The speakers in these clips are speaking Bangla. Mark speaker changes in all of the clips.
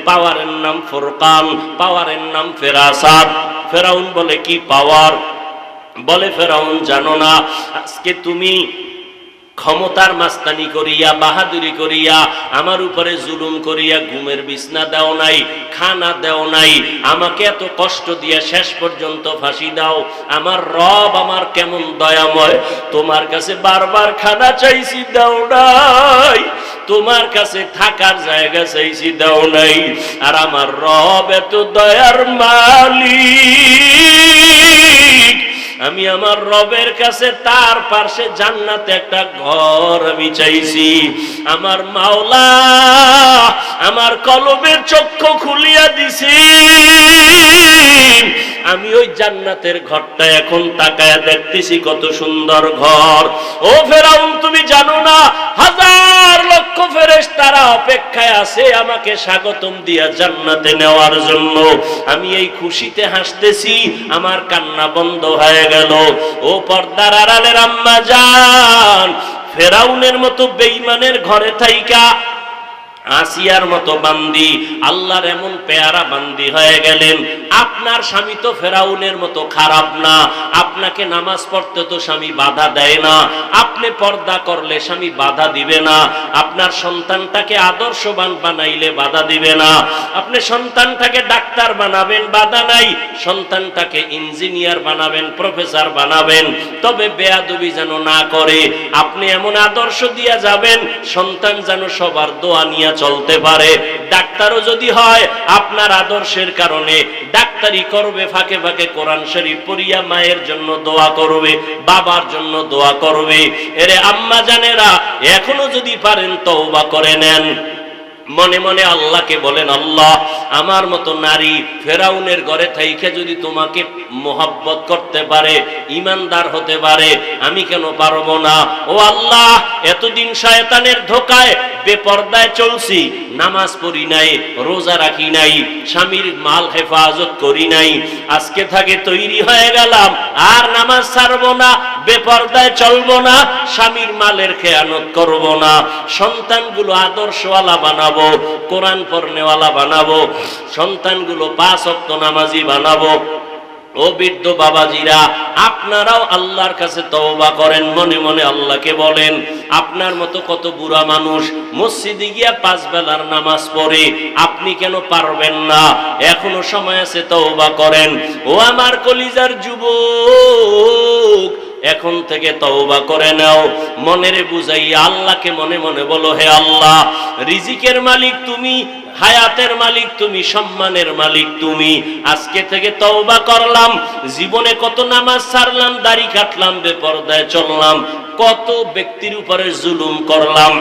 Speaker 1: পাওয়ারের নাম ফুরকান, পাওয়ারের নাম ফেরাসাত। ফেরাউন বলে কি পাওয়ার? বলে ফেরাউন জানো না, আজকে তুমি ক্ষমতার মাস্তানি করিয়া, বাহাদুরি করিয়া, আমার উপরে জুলুম করিয়া ঘুমের বিছনা দাও নাই, খানা দাও নাই, আমাকে এত কষ্ট দিয়ে শেষ পর্যন্ত ফাঁসি দাও। আমার রব আমার কেমন দয়াময়, তোমার কাছে বারবার খানা চাইছি দাও নাই, তোমার কাছে থাকার জায়গা চাইছি দাও নাই, আর আমার রব এত দয়ার মালিক, আমি আমার রবের কাছে তার পাশে জান্নাতে একটা ঘর আমি চাইছি। আমার মাওলা আমার কলবের চক্ষু খুলিয়া দিছি, আমি ওই জান্নাতের ঘরটা এখন তাকায়া দেখতেছি, কত সুন্দর ঘর। ও ফেরাউন তুমি জানো না, হাজার লক্ষ ফেরেশতারা অপেক্ষায় আছে আমাকে স্বাগতম দিয়া জান্নাতে নেওয়ার জন্য। আমি এই খুশিতে হাসতেছি, আমার কান্না বন্ধ হয়ে গেল। ও পর্দার আড়ালের আম্মা জান, ফেরাউনের মতো বেঈমানের ঘরে থাইকা আসিয়ার মতো বান্দি আল্লাহর এমন পেয়ারা বান্দি হয়ে গেলেন। আপনার স্বামী তো ফেরাউনের মতো খারাপ না, আপনাকে নামাজ পড়তে তো স্বামী বাধা দেয় না, আপনি পর্দা করলে স্বামী বাধা দিবে না, আপনার সন্তানটাকে আদর্শবান বানাইলে বাধা দিবে না, আপনি সন্তানটাকে ডাক্তার বানাবেন বাধা নাই, সন্তানটাকে ইঞ্জিনিয়ার বানাবেন, প্রফেসর বানাবেন, তবে বেয়াদবি যেন না করে। আপনি এমন আদর্শ দিয়া যাবেন সন্তান যেন সবার দোয়া নিয়ে চলতে পারে। ডাক্তারও যদি হয় আপনার আদর্শের কারণে ডাক্তারি করবে, ফাঁকে ফাঁকে কোরআন শরীফ পড়িয়া মায়ের জন্য দোয়া করবে, বাবার জন্য দোয়া করবে। এরে আম্মা জানেরা, এখনো যদি পারেন তওবা করে নেন, মনে মনে আল্লাহকে বলেন, আল্লাহ আমার মতো নারী ফেরাউনের ঘরে থাইকে যদি তোমাকে মোহাব্বত করতে পারে, ইমানদার হতে পারে, আমি কেন পারবো না? ও আল্লাহ, এতদিন শয়তানের ধোকায় বেপরদায় চলছি, নামাজ পড়ি নাই, রোজা রাখি নাই, স্বামীর মাল হেফাজত করি নাই, আজকে থেকে তৈরি হয়ে গেলাম আর নামাজ ছাড়বো না, বেপরদায় চলবো না, স্বামীর মালের খেয়ানত করব না, সন্তানগুলো আদর্শওয়ালা বানাবো, কোরআন পড়নেওয়ালা বানাবো, সন্তানগুলো 5 ওয়াক্ত নামাজি বানাবো। ও বৃদ্ধ বাবাজিরা, আপনারাও আল্লাহর কাছে তওবা করেন, মনে মনে আল্লাহকে বলেন, আপনার মতো কত বুড়া মানুষ মসজিদে গিয়া 5 বেলার নামাজ পড়ে, আপনি কেন পারবেন না? এখনো সময় আছে, তওবা করেন। ও আমার কলিজার যুবক, এখন থেকে তওবা করে নাও, মনেরে বুঝাইয়া আল্লাহকে মনে মনে বলো, হে আল্লাহ, রিজিকের মালিক তুমি, হায়াতের মালিক তুমি, সম্মানের মালিক তুমি। আজকে থেকে তওবা করলাম, জীবনে কত নামাজ ছাড়লাম, দাড়ি কাটলাম, বেপরদায় চললাম, কত ব্যক্তির উপরে জুলুম করলাম,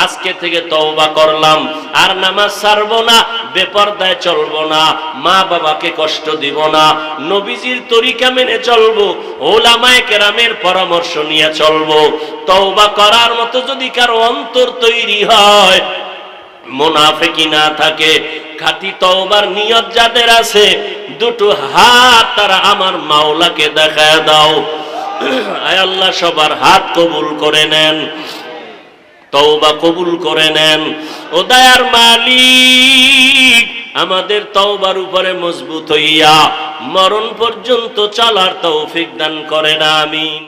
Speaker 1: আজকে থেকে তওবা করলাম, আর নামাজ ছাড়বো না, বেপরদায় চলবো না, মা বাবাকে কষ্ট দিব না, নবীজির তরিকা মেনে চলবো, ওলামায়ে কেরামের পরামর্শ নিয়ে চলবো। তওবা করার মতো যদি কারো অন্তর তৈরি হয়, মুনাফিকি না থাকে, খাঁটি তওবার নিয়ত যাদের আছে, দুটো হাত তারা আমার মাওলাকে দেখায় দাও। আয় আল্লাহ, সবার হাত কবুল করে নেন, তওবা কবুল করে নেন। ও দয়ার মালিক, আমাদের তওবার উপরে মজবুত হইয়া মরণ পর্যন্ত চলার তৌফিক দান করেন, আমিন।